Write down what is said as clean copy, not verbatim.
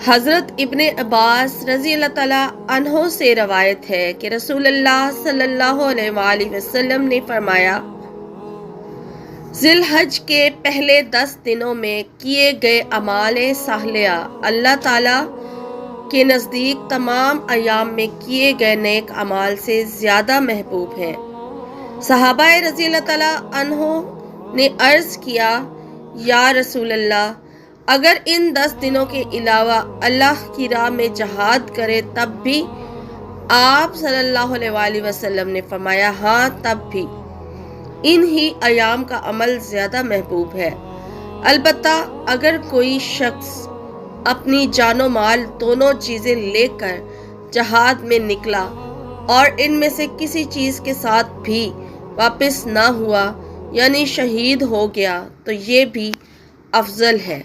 حضرت ابن عباس رضی اللہ تعالیٰ عنہ سے روایت ہے کہ رسول اللہ صلی اللہ علیہ وآلہ وسلم نے فرمایا، ذی الحج کے پہلے 10 دنوں میں کیے گئے اعمال صالحہ اللہ تعالیٰ کے نزدیک تمام ایام میں کیے گئے نیک اعمال سے زیادہ محبوب ہیں۔ صحابہ رضی اللہ تعالیٰ عنہ نے عرض کیا، یا رسول اللہ، اگر ان 10 دنوں کے علاوہ اللہ کی راہ میں جہاد کرے تب بھی؟ آپ صلی اللہ علیہ وآلہ وسلم نے فرمایا، ہاں تب بھی ان ہی ایام کا عمل زیادہ محبوب ہے۔ البتہ اگر کوئی شخص اپنی جان و مال دونوں چیزیں لے کر جہاد میں نکلا اور ان میں سے کسی چیز کے ساتھ بھی واپس نہ ہوا، یعنی شہید ہو گیا، تو یہ بھی افضل ہے۔